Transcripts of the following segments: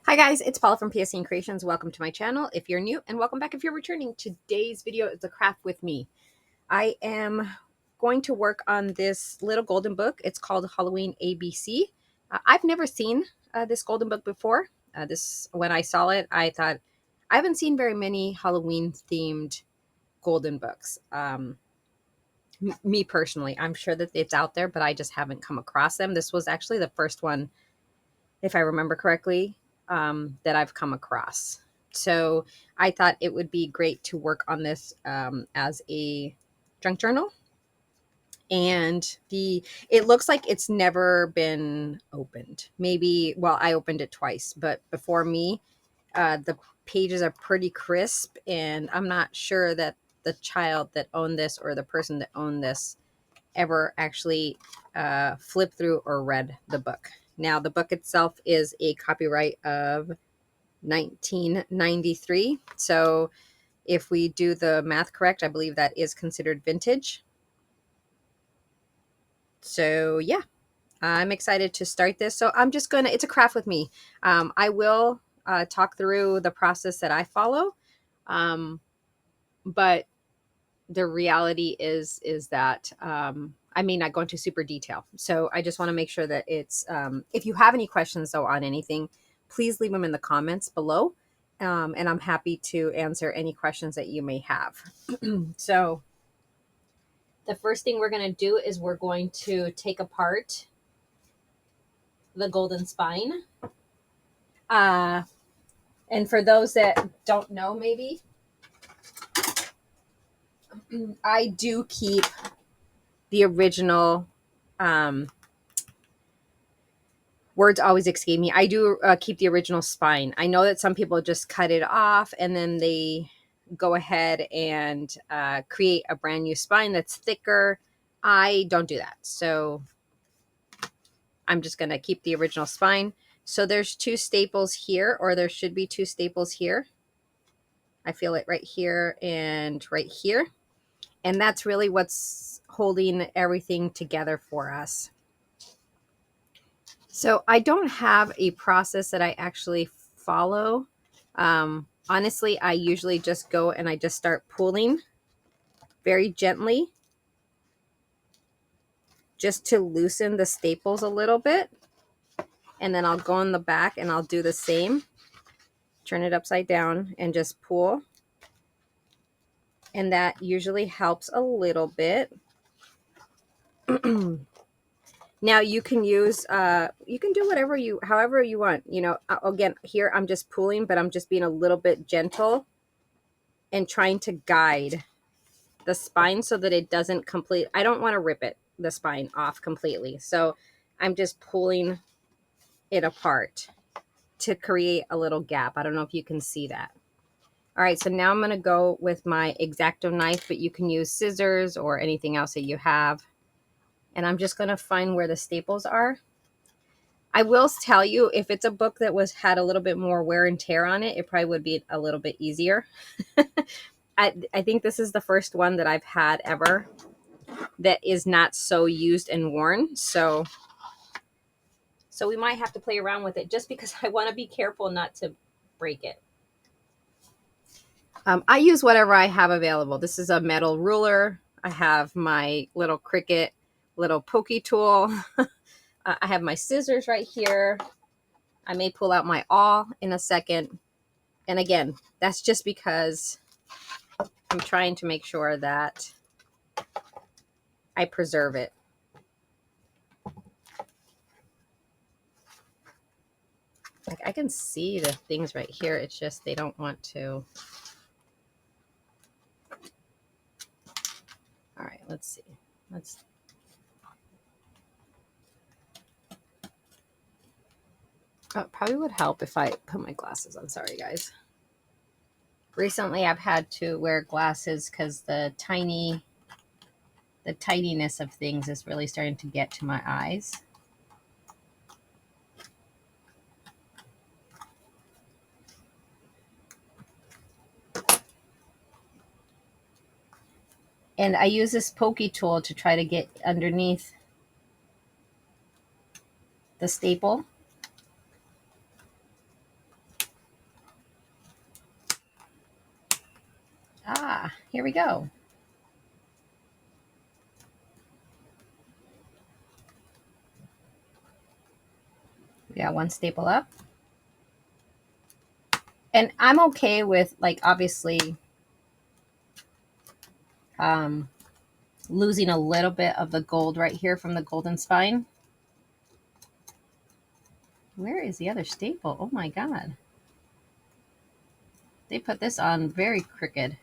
Hi guys, it's Paula from PSN Creations. Welcome to my channel if you're new, and welcome back if you're returning. Today's video is a craft with me. I am going to work on this little golden book. It's called Halloween ABC. I've never seen this golden book before. When I saw it, I thought I haven't seen very many Halloween themed golden books. Me personally, I'm sure that it's out there, but I just haven't come across them. This was actually the first one, if I remember correctly, that I've come across. So I thought it would be great to work on this as a junk journal. And it looks like it's never been opened. Maybe, well, I opened it twice, but before me, the pages are pretty crisp, and I'm not sure that the child that owned this or the person that owned this ever actually flipped through or read the book. Now, the book itself is a copyright of 1993. So if we do the math correct, I believe that is considered vintage. So yeah, I'm excited to start this. So I'm just it's a craft with me. I will talk through the process that I follow. But the reality is that I may not go into super detail. So I just want to make sure that it's if you have any questions though on anything, please leave them in the comments below, and I'm happy to answer any questions that you may have. So the first thing we're going to do is we're going to take apart the golden spine, and for those that don't know, maybe I do keep the original words always escape me. I do keep the original spine. I know that some people just cut it off and then they go ahead and create a brand new spine that's thicker. I don't do that. So I'm just going to keep the original spine. So there's two staples here, or there should be two staples here. I feel it right here and right here. And that's really what's holding everything together for us. So I don't have a process that I actually follow. Honestly, I usually just go and I just start pulling very gently just to loosen the staples a little bit. And then I'll go in the back and I'll do the same. Turn it upside down and just pull. And that usually helps a little bit. Now you can use, you can do however you want. You know, again, here I'm just pulling, but I'm just being a little bit gentle and trying to guide the spine so that it doesn't I don't want to rip the spine off completely. So I'm just pulling it apart to create a little gap. I don't know if you can see that. All right, so now I'm going to go with my X-Acto knife, but you can use scissors or anything else that you have. And I'm just going to find where the staples are. I will tell you, if it's a book that had a little bit more wear and tear on it, it probably would be a little bit easier. I think this is the first one that I've had ever that is not so used and worn. So we might have to play around with it just because I want to be careful not to break it. I use whatever I have available. This is a metal ruler. I have my little Cricut little pokey tool. I have my scissors right here. I may pull out my awl in a second. And again, that's just because I'm trying to make sure that I preserve it. Like, I can see the things right here. It's just they don't want to. All right, let's see. Oh, it probably would help if I put my glasses on. Sorry, guys. Recently, I've had to wear glasses because the tidiness of things is really starting to get to my eyes. And I use this pokey tool to try to get underneath the staple. Ah, here we go. We got one staple up. And I'm okay with, like, obviously losing a little bit of the gold right here from the golden spine. Where is the other staple? Oh my God. They put this on very crooked.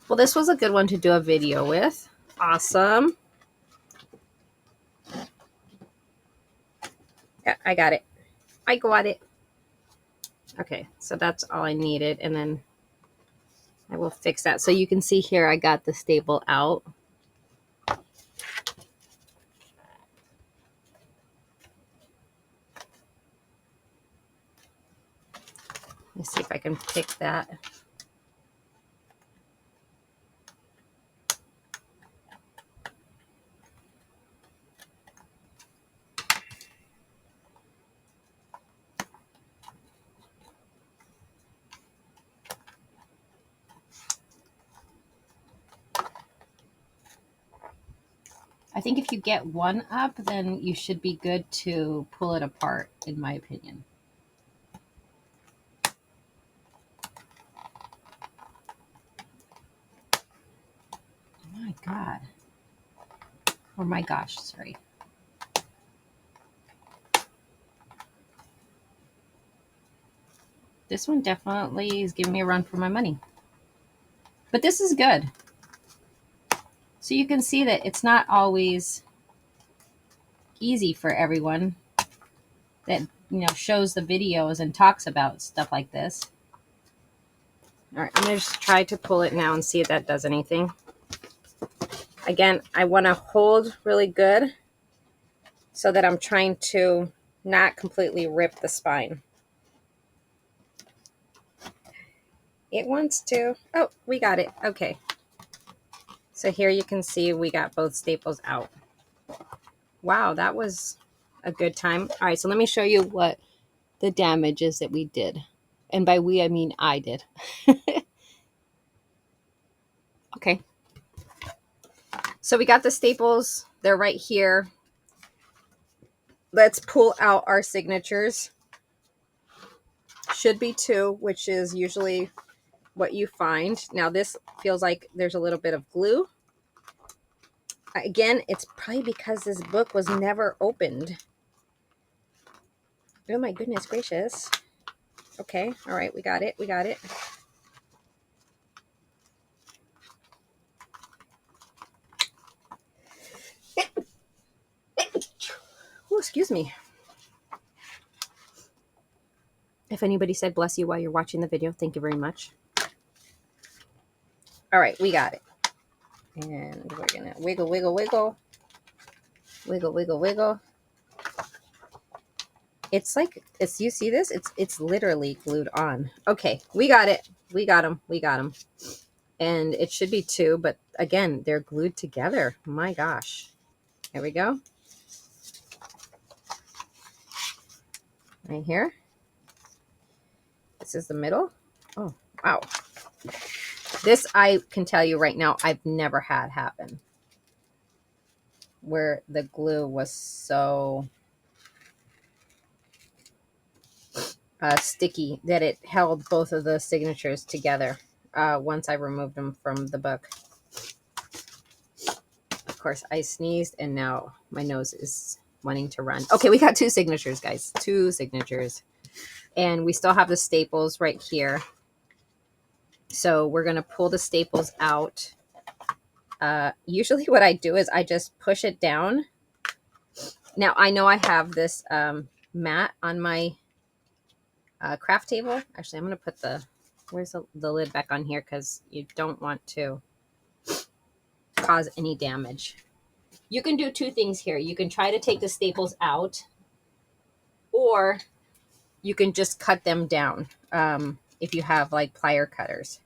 Well, this was a good one to do a video with. Awesome. Yeah, I got it. I got it. Okay, so that's all I needed. And then I will fix that. So you can see here, I got the staple out. Let's see if I can pick that. I think if you get one up, then you should be good to pull it apart, in my opinion. Oh my God. Oh my gosh, sorry. This one definitely is giving me a run for my money. But this is good. So you can see that it's not always easy for everyone that, you know, shows the videos and talks about stuff like this. All right, I'm going to just try to pull it now and see if that does anything. Again, I want to hold really good so that I'm trying to not completely rip the spine. It wants to. Oh, we got it. Okay. So here you can see we got both staples out. Wow, that was a good time. All right, so let me show you what the damage is that we did. And by we, I mean I did. Okay. So we got the staples. They're right here. Let's pull out our signatures. Should be 2, which is usually what you find. Now this feels like there's a little bit of glue. Again, it's probably because this book was never opened. Oh my goodness gracious. Okay, all right, we got it. We got it. Oh, excuse me. If anybody said bless you while you're watching the video, thank you very much. All right, we got it. And we're gonna wiggle, wiggle, wiggle. Wiggle, wiggle, wiggle. It's like, it's, you see this? It's literally glued on. Okay, we got it. We got them. We got them. And it should be 2, but again, they're glued together. My gosh. There we go. Right here. This is the middle. Oh, wow. This, I can tell you right now, I've never had happen. Where the glue was so sticky that it held both of the signatures together once I removed them from the book. Of course, I sneezed and now my nose is wanting to run. Okay, we got 2 signatures, guys. 2 signatures. And we still have the staples right here. So we're going to pull the staples out. Usually what I do is I just push it down. Now, I know I have this mat on my craft table. Actually, I'm going to put the, where's the lid back on here because you don't want to cause any damage. You can do 2 things here. You can try to take the staples out, or you can just cut them down if you have like plier cutters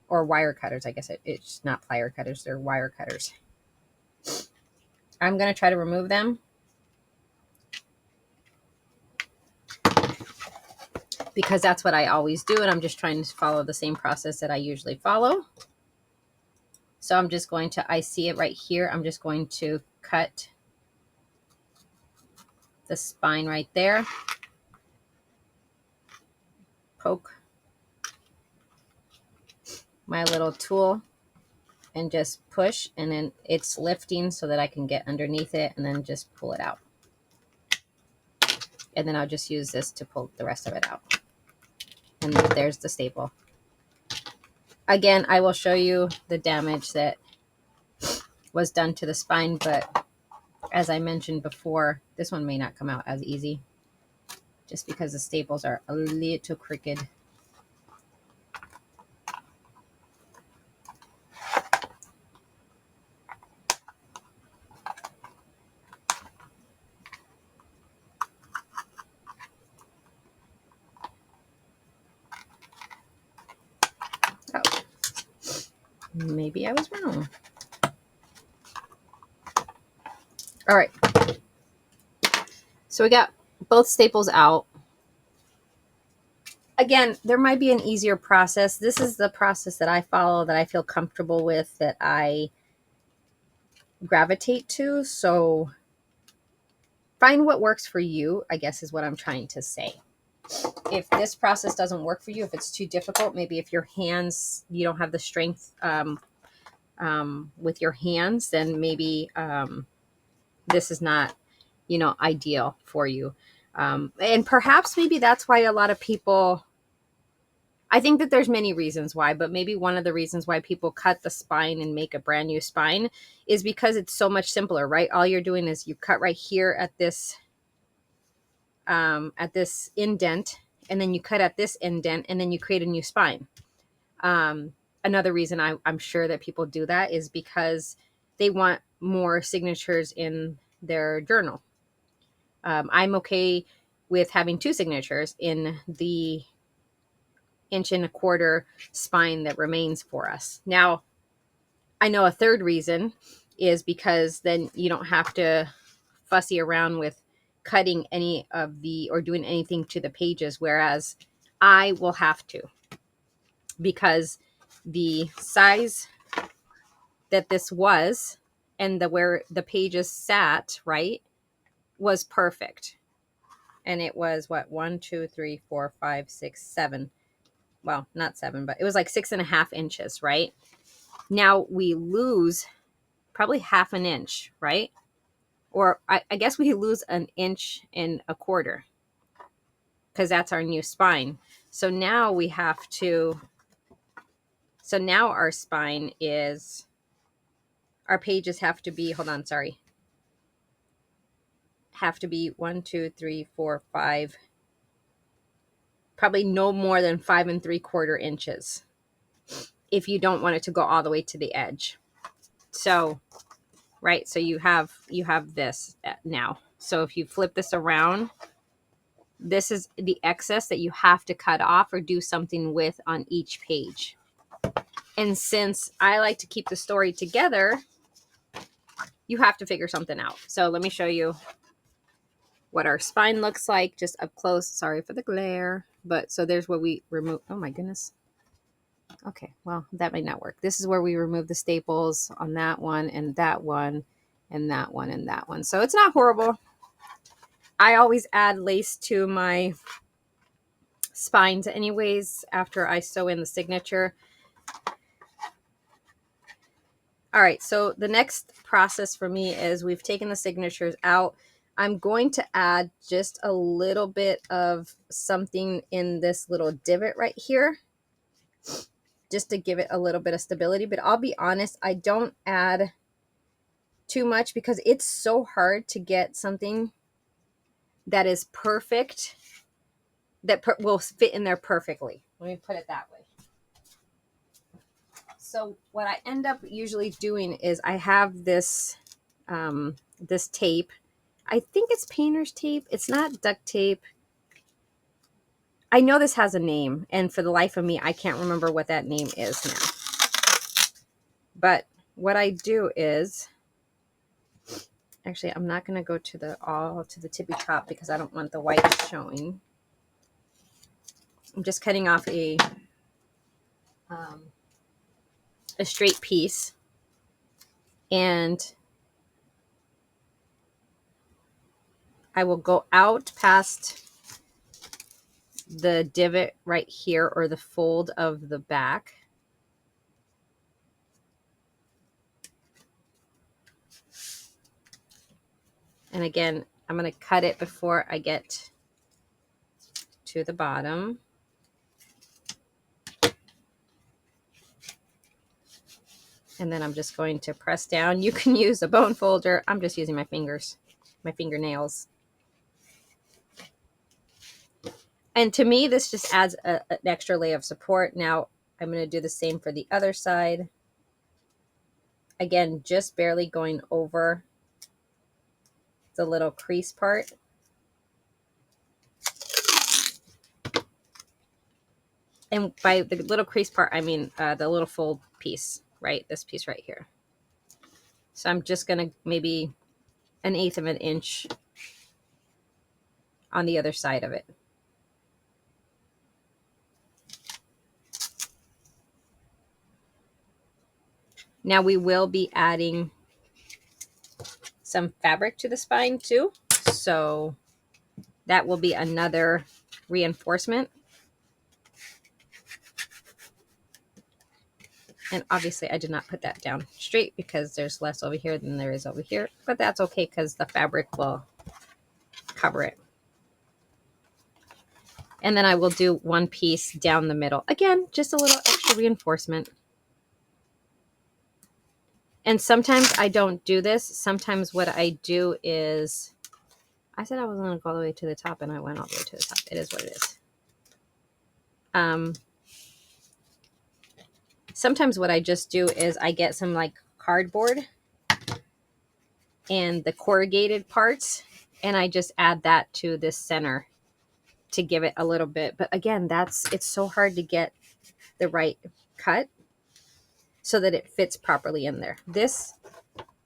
or wire cutters. I guess it's not plier cutters, they're wire cutters. I'm going to try to remove them. because that's what I always do, and I'm just trying to follow the same process that I usually follow. So I'm just going to, I see it right here, I'm just going to cut the spine right there, poke my little tool and just push, and then it's lifting so that I can get underneath it and then just pull it out. And then I'll just use this to pull the rest of it out. And there's the staple. Again, I will show you the damage that was done to the spine, but as I mentioned before, this one may not come out as easy just because the staples are a little crooked. Oh, maybe I was wrong. All right. So we got both staples out. Again, there might be an easier process. This is the process that I follow, that I feel comfortable with, that I gravitate to. So find what works for you, I guess, is what I'm trying to say. If this process doesn't work for you, if it's too difficult, maybe if your hands, you don't have the strength with your hands, then maybe this is not, ideal for you. And perhaps maybe that's why a lot of people, I think that there's many reasons why, but maybe one of the reasons why people cut the spine and make a brand new spine is because it's so much simpler, right? All you're doing is you cut right here at this indent, and then you cut at this indent, and then you create a new spine. Another reason I'm sure that people do that is because they want more signatures in their journal. I'm okay with having 2 signatures in the 1.25 inch spine that remains for us. Now, I know a third reason is because then you don't have to fussy around with cutting any of the, or doing anything to the pages, whereas I will have to, because the size that this was and where the pages sat, right, was perfect. And it was what, 1, 2, 3, 4, 5, 6, 7. Well, not 7, but it was like 6.5 inches, right? Now we lose probably 1/2 inch, right? Or I guess we lose 1.25 inches because that's our new spine. So now we have to, so now our spine is, our pages have to be, hold on, sorry. Have to be 1, 2, 3, 4, 5, probably no more than 5.75 inches if you don't want it to go all the way to the edge. So, right, so you have this now. So if you flip this around, this is the excess that you have to cut off or do something with on each page. And since I like to keep the story together, you have to figure something out. So let me show you what our spine looks like just up close. Sorry for the glare. But so there's where we remove, oh my goodness. Okay, well, that may not work. This is where we remove the staples on that one and that one and that one and that one. So it's not horrible. I always add lace to my spines anyways after I sew in the signature. All right, so the next process for me is we've taken the signatures out. I'm going to add just a little bit of something in this little divot right here, just to give it a little bit of stability. But I'll be honest, I don't add too much because it's so hard to get something that is perfect, that will fit in there perfectly. Let me put it that way. So what I end up usually doing is I have this this tape. I think it's painter's tape. It's not duct tape. I know this has a name, and for the life of me, I can't remember what that name is now. But what I do is, actually, I'm not going to go to the tippy top because I don't want the white showing. I'm just cutting off a straight piece, and I will go out past the divot right here, or the fold of the back. And again, I'm going to cut it before I get to the bottom. And then I'm just going to press down. You can use a bone folder. I'm just using my fingers, my fingernails. And to me, this just adds an extra layer of support. Now I'm going to do the same for the other side. Again, just barely going over the little crease part. And by the little crease part, I mean the little fold piece, right? This piece right here. So I'm just going to maybe 1/8 of an inch on the other side of it. Now we will be adding some fabric to the spine too. So that will be another reinforcement. And obviously I did not put that down straight because there's less over here than there is over here, but that's okay because the fabric will cover it. And then I will do one piece down the middle. Again, just a little extra reinforcement. And sometimes I don't do this. Sometimes what I do is, I said I wasn't going to go all the way to the top, and I went all the way to the top. It is what it is. Sometimes what I just do is I get some like cardboard and the corrugated parts, and I just add that to this center to give it a little bit. But again, it's so hard to get the right cut so that it fits properly in there. This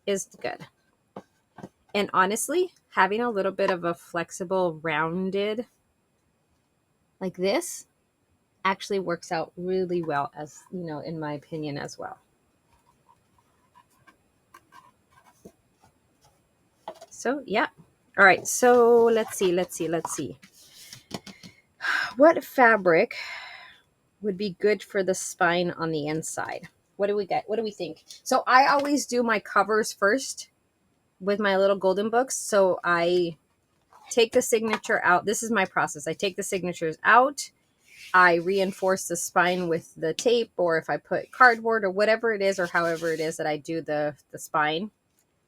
is good. And honestly, having a little bit of a flexible rounded like this actually works out really well, as you know, in my opinion as well. So yeah. All right, so let's see. What fabric would be good for the spine on the inside? What do we get? What do we think? So I always do my covers first with my little golden books. So I take the signature out. This is my process. I take the signatures out. I reinforce the spine with the tape, or if I put cardboard or whatever it is, or however it is that I do the spine.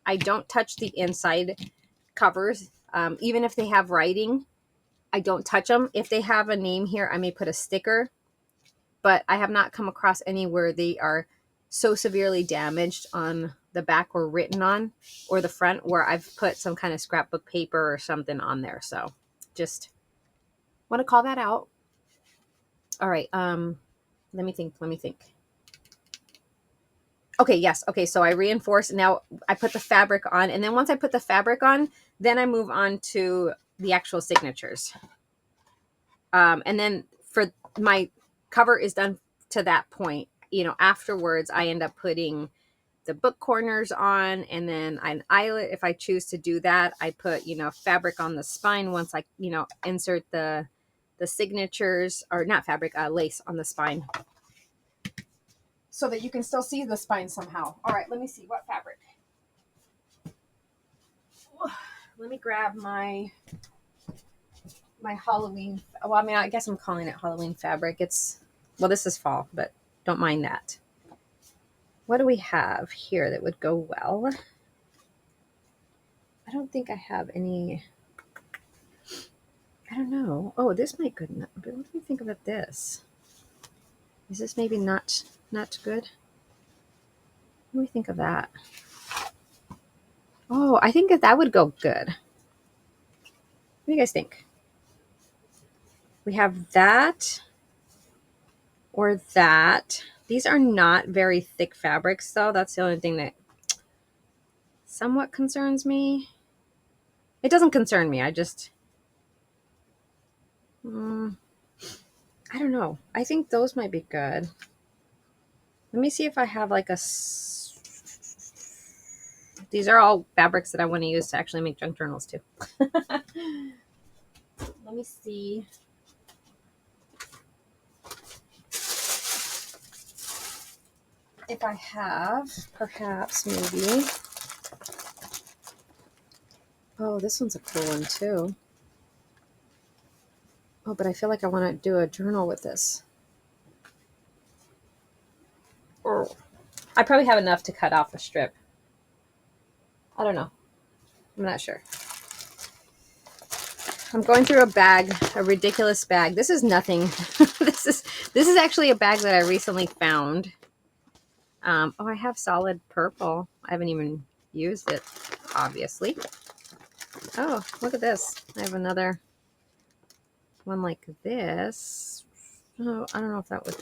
I don't touch the inside covers. Even if they have writing, I don't touch them. If they have a name here, I may put a sticker, but I have not come across any where they are so severely damaged on the back or written on, or the front, where I've put some kind of scrapbook paper or something on there. So just want to call that out. All right. Let me think. Okay, yes. Okay, so I reinforce. Now I put the fabric on, and then once I put the fabric on, then I move on to the actual signatures. And then for my cover is done to that point. You know, afterwards I end up putting the book corners on, and then an eyelet. If I choose to do that, I put, you know, fabric on the spine once I, you know, insert the signatures, or not fabric, lace on the spine, so that you can still see the spine somehow. All right, let me see what fabric. Let me grab my Halloween. Well, I mean, I guess I'm calling it Halloween fabric. It's, well, this is fall, but don't mind that. What do we have here that would go well? I don't think I have any. I don't know. Oh, this might good enough. But what do you think about this? Is this maybe not good? What do we think of that? Oh, I think that would go good. What do you guys think? We have that or that. These are not very thick fabrics, though. That's the only thing that somewhat concerns me. It doesn't concern me. I just... I don't know. I think those might be good. Let me see if I have like a... These are all fabrics that I want to use to actually make junk journals too. Let me see. If I have, perhaps, maybe. Oh, this one's a cool one too. Oh, but I feel like I want to do a journal with this. Oh. I probably have enough to cut off a strip. I don't know. I'm not sure. I'm going through a bag, a ridiculous bag. This is nothing. This is actually a bag that I recently found. Oh, I have solid purple. I haven't even used it, obviously. Oh, look at this. I have another one like this. Oh, I don't know if that would...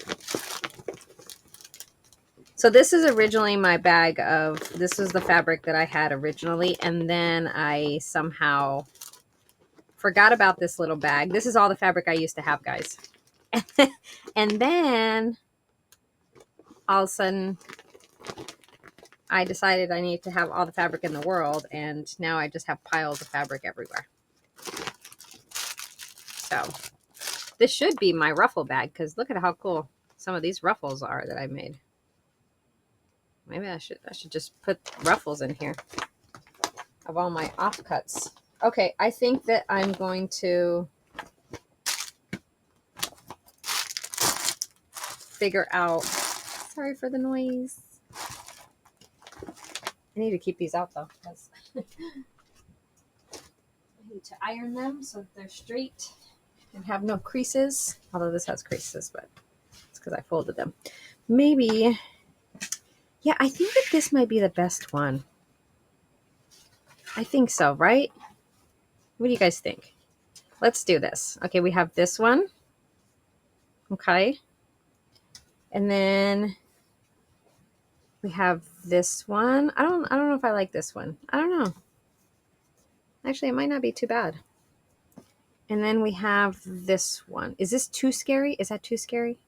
So this is originally my bag of... This was the fabric that I had originally, and then I somehow forgot about this little bag. This is all the fabric I used to have, guys. And then all of a sudden I decided I need to have all the fabric in the world, and now I just have piles of fabric everywhere. So this should be my ruffle bag, because look at how cool some of these ruffles are that I made. Maybe I should just put ruffles in here of all my offcuts. Okay, I think that I'm going to figure out... Sorry for the noise. I need to keep these out though, because I need to iron them so that they're straight and have no creases. Although this has creases, but it's because I folded them. Maybe, yeah, I think that this might be the best one. I think so, right? What do you guys think? Let's do this. Okay, we have this one. Okay. And then we have this one. I don't know if I like this one. I don't know. Actually, it might not be too bad. And then we have this one. Is this too scary? Is that too scary?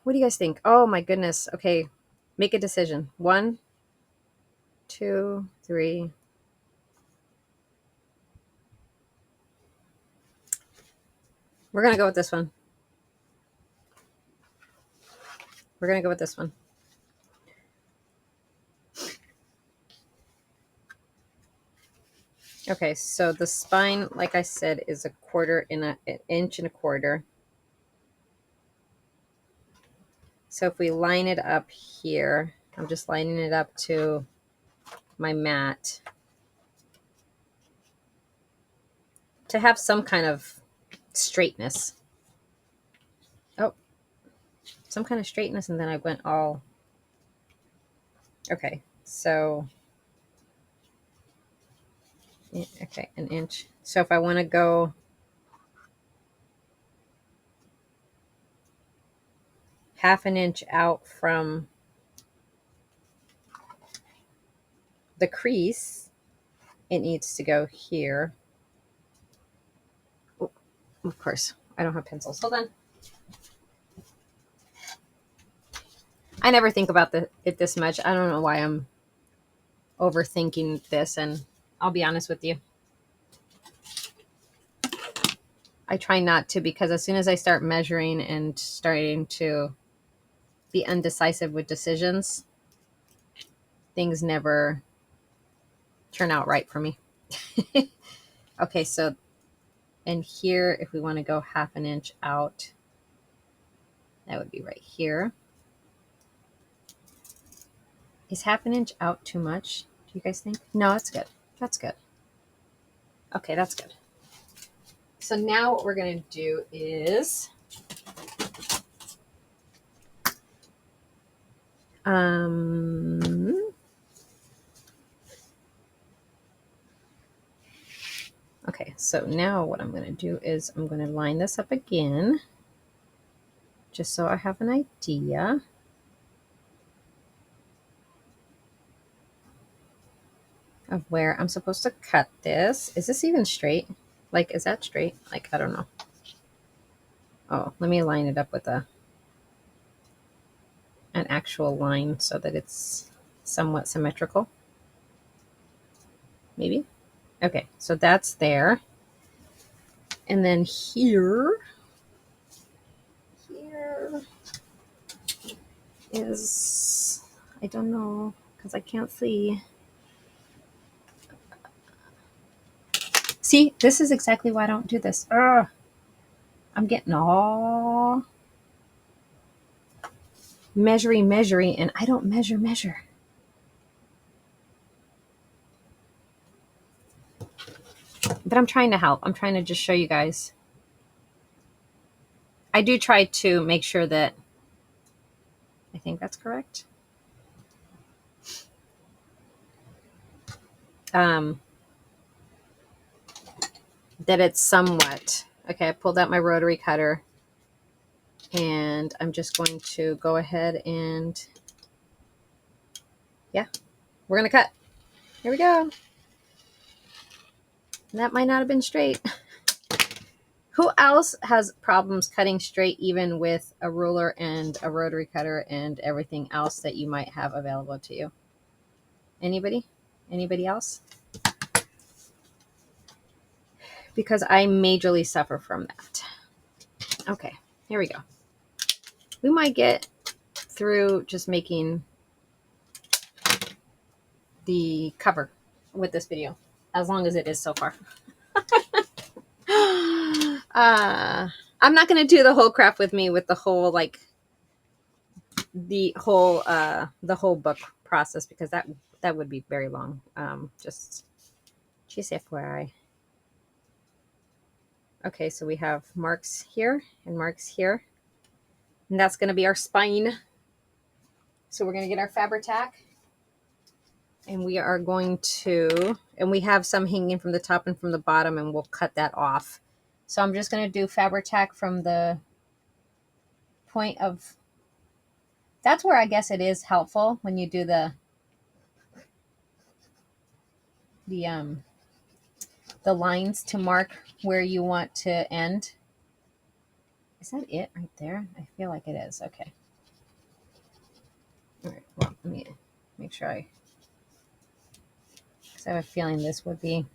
What do you guys think? Oh my goodness. Okay. Make a decision. 1, 2, 3. We're going to go with this one. We're going to go with this one. Okay, so the spine, like I said, is an inch and a quarter. So if we line it up here, I'm just lining it up to my mat to have some kind of straightness. Oh, some kind of straightness, and then I went all... Okay, so... Okay, an inch. So if I want to go half an inch out from the crease, it needs to go here. Oh, of course, I don't have pencils. Hold on. I never think about it this much. I don't know why I'm overthinking this, and I'll be honest with you. I try not to, because as soon as I start measuring and starting to be undecisive with decisions, things never turn out right for me. Okay, so, and here, if we want to go half an inch out, that would be right here. Is half an inch out too much? Do you guys think? No, that's good. That's good. Okay, that's good. So now what we're going to do is okay, so now what I'm going to do is I'm going to line this up again, just so I have an idea. of where I'm supposed to cut this. Is this even straight? Like, is that straight? Like, I don't know. Oh, let me line it up with an actual line so that it's somewhat symmetrical. Maybe. Okay, so that's there. And then here is, I don't know, because I can't see. See, this is exactly why I don't do this. Ugh. I'm getting all measuring, and I don't measure. But I'm trying to help. I'm trying to just show you guys. I do try to make sure that I think that's correct. That it's somewhat. Okay, I pulled out my rotary cutter, and I'm just going to go ahead and, yeah, we're going to cut. Here we go. And that might not have been straight. Who else has problems cutting straight even with a ruler and a rotary cutter and everything else that you might have available to you? Anybody? Anybody else? Because I majorly suffer from that. Okay, here we go. We might get through just making the cover with this video, as long as it is so far. I'm not going to do the whole craft with me with the whole, like, the whole book process, because that would be very long. Just FYI. Okay, so we have marks here and marks here, and that's going to be our spine. So we're going to get our Fabri-Tac, and we are going to, and we have some hanging from the top and from the bottom, and we'll cut that off. So I'm just going to do Fabri-Tac from the point of, that's where I guess it is helpful when you do the lines to mark where you want to end. Is that it right there? I feel like it is. Okay. All right. Well, let me make sure because I have a feeling this would be.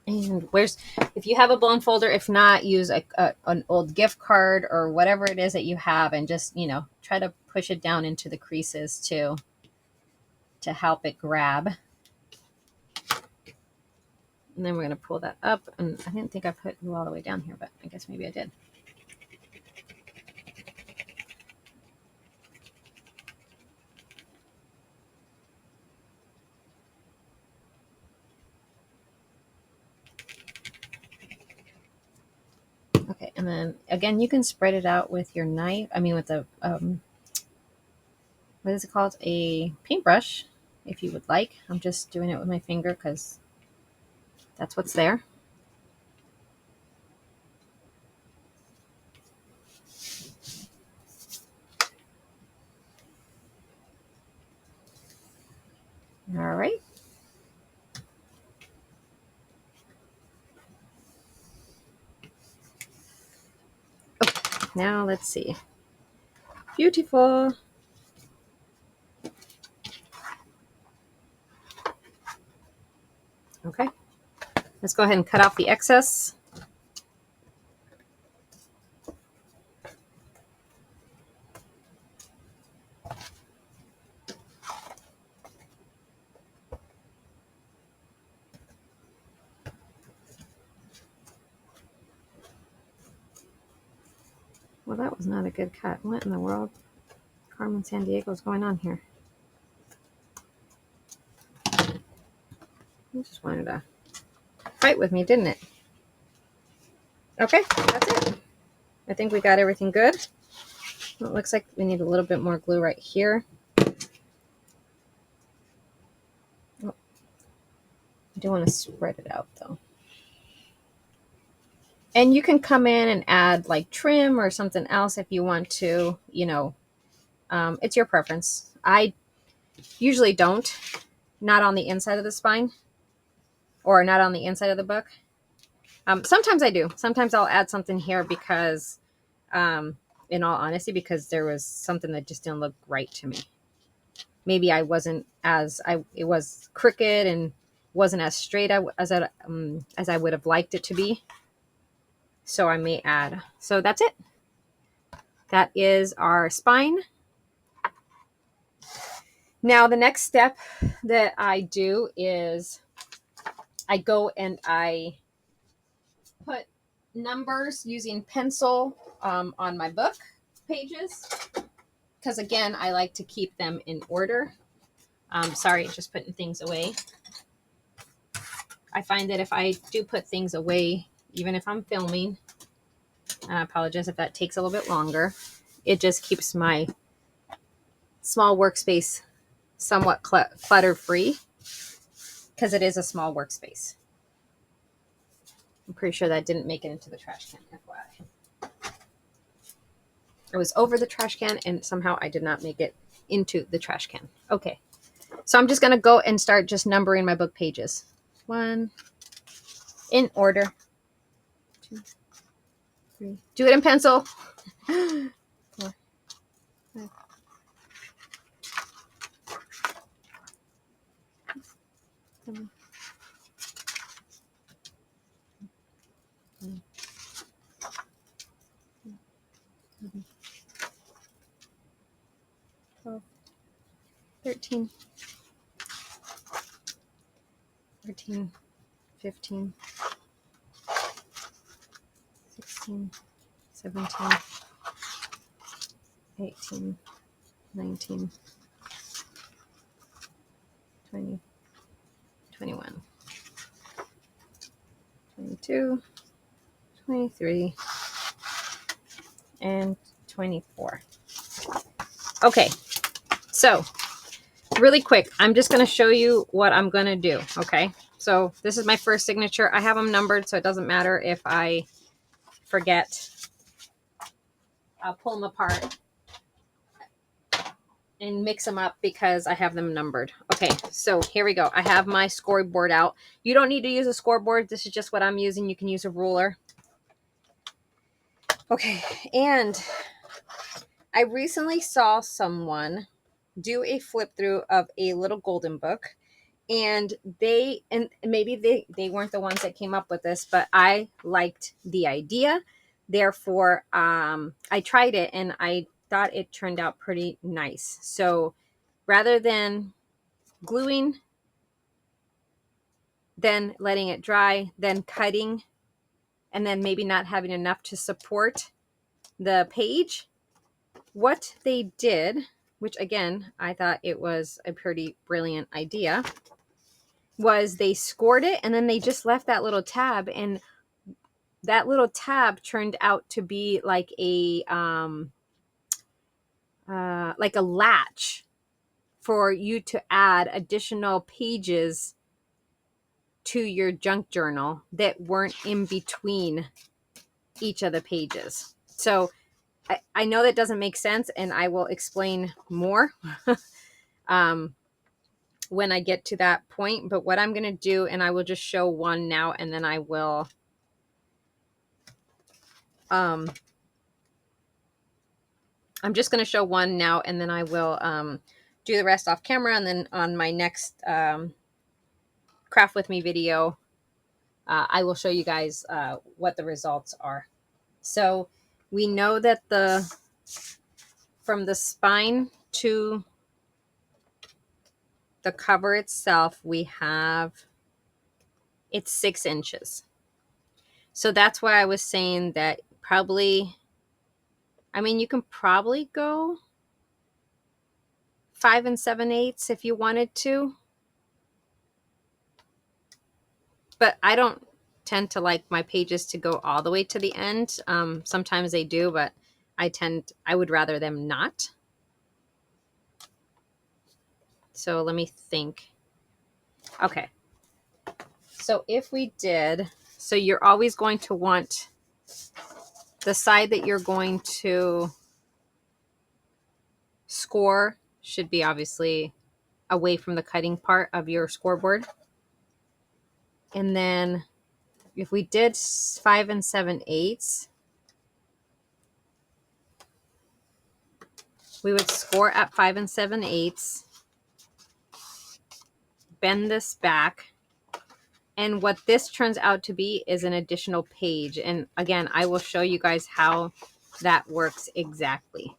And if you have a bone folder, if not, use an old gift card or whatever it is that you have, and just, try to push it down into the creases to help it grab. And then we're going to pull that up. And I didn't think I put glue all the way down here, but I guess maybe I did. Okay, and then again, you can spread it out with your knife. I mean, with a what is it called? A paintbrush, if you would like. I'm just doing it with my finger because that's what's there. All right. Okay, now let's see. Beautiful. Okay, let's go ahead and cut off the excess. Well, that was not a good cut. What in the world? Carmen Sandiego is going on here? You just wanted to fight with me, didn't it? Okay, that's it. I think we got everything good. Well, it looks like we need a little bit more glue right here. Oh, I do want to spread it out though. And you can come in and add like trim or something else if you want to, it's your preference. I usually don't, not on the inside of the spine or not on the inside of the book. Sometimes I do. Sometimes I'll add something here because, in all honesty, because there was something that just didn't look right to me. Maybe I wasn't it was crooked and wasn't as straight as I would have liked it to be. So I may add. So that's it. That is our spine. Now the next step that I do is I go and I put numbers using pencil on my book pages, because again, I like to keep them in order. Sorry, just putting things away. I find that if I do put things away, even if I'm filming, and I apologize if that takes a little bit longer, it just keeps my small workspace somewhat clutter free, because it is a small workspace. I'm pretty sure that didn't make it into the trash can, FYI. It was over the trash can and somehow I did not make it into the trash can. Okay. So I'm just going to go and start just numbering my book pages. 1, in order. 2, 3. Do it in pencil. 4, 5. 7. 12, 13, 14, 15, 16, 17, 18, 19, 20, 21, 22, 23, and 24. Okay, so really quick, I'm just going to show you what I'm going to do, okay? So this is my first signature. I have them numbered, so it doesn't matter if I forget. I'll pull them apart and mix them up because I have them numbered. Okay, so here we go. I have my scoreboard out. You don't need to use a scoreboard. This is just what I'm using. You can use a ruler. Okay, and I recently saw someone do a flip through of a little golden book, and maybe they weren't the ones that came up with this, but I liked the idea. Therefore, I tried it and I thought it turned out pretty nice. So rather than gluing, then letting it dry, then cutting, and then maybe not having enough to support the page, what they did, which again, I thought it was a pretty brilliant idea, was they scored it and then they just left that little tab, and that little tab turned out to be like a latch for you to add additional pages to your junk journal that weren't in between each of the pages. So I know that doesn't make sense, and I will explain more when I get to that point. But what I'm going to do, and I will just show one now, and then I will I'm just going to show one now, and then I will do the rest off camera, and then on my next craft with me video, I will show you guys what the results are. So we know that from the spine to the cover itself, it's 6 inches. So that's why I was saying that probably, I mean, you can probably go 5 7/8 if you wanted to. But I don't tend to like my pages to go all the way to the end. Sometimes they do, but I would rather them not. So let me think. Okay. So if we did, so you're always going to want the side that you're going to score should be obviously away from the cutting part of your scoreboard. And then if we did 5 7/8, we would score at 5 7/8, bend this back. And what this turns out to be is an additional page. And again, I will show you guys how that works exactly.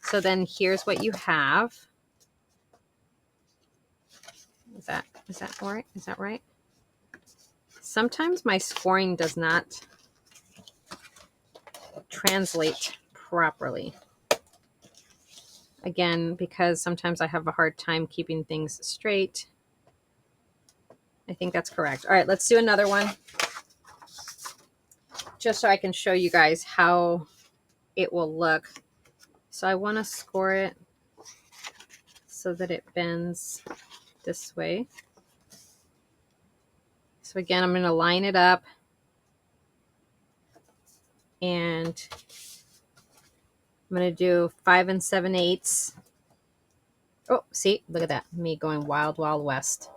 So then here's what you have. Is that all right? Is that right? Sometimes my scoring does not translate properly. Again, because sometimes I have a hard time keeping things straight. I think that's correct. All right, let's do another one. Just so I can show you guys how it will look. So I want to score it so that it bends this way. So again, I'm going to line it up. And I'm going to do 5 7/8. Oh, see, look at that. Me going wild, wild west.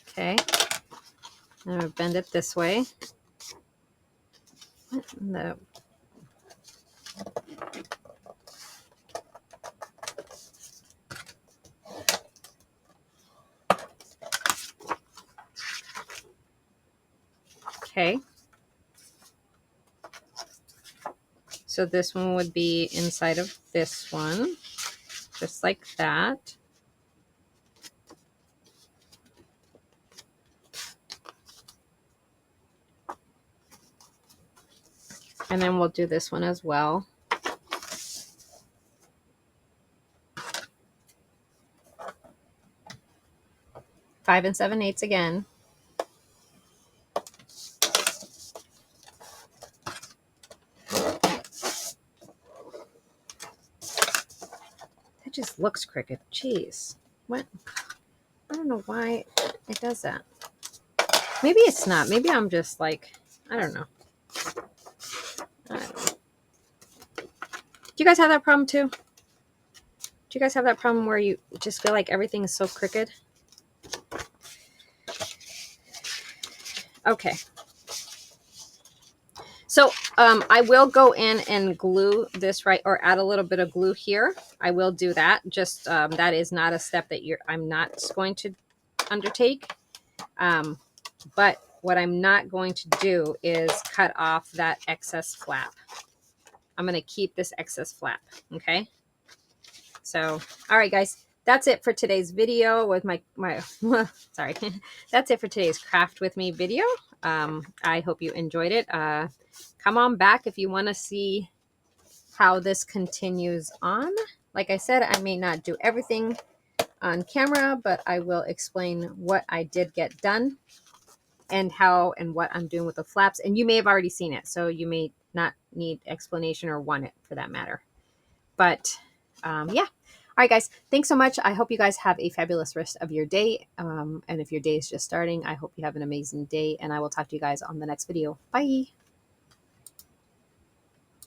Okay. I'm going to bend it this way. What in the... Okay. So this one would be inside of this one, just like that. And then we'll do this one as well. Five 7/8 again. That just looks crooked. Jeez. What? I don't know why it does that. Maybe it's not. Maybe I'm just like, I don't know. Do you guys have that problem too? Do you guys have that problem where you just feel like everything is so crooked? Okay. So I will go in and glue this right, or add a little bit of glue here. I will do that. Just that is not a step that I'm not going to undertake. But what I'm not going to do is cut off that excess flap. I'm going to keep this excess flap. Okay. So, all right, guys, that's it for today's video with my sorry. That's it for today's craft with me video. I hope you enjoyed it. Come on back if you want to see how this continues on. Like I said, I may not do everything on camera, but I will explain what I did get done and how and what I'm doing with the flaps. And you may have already seen it, so you may not need explanation or want it for that matter. But yeah. All right, guys, thanks so much. I hope you guys have a fabulous rest of your day. And if your day is just starting, I hope you have an amazing day. And I will talk to you guys on the next video. Bye.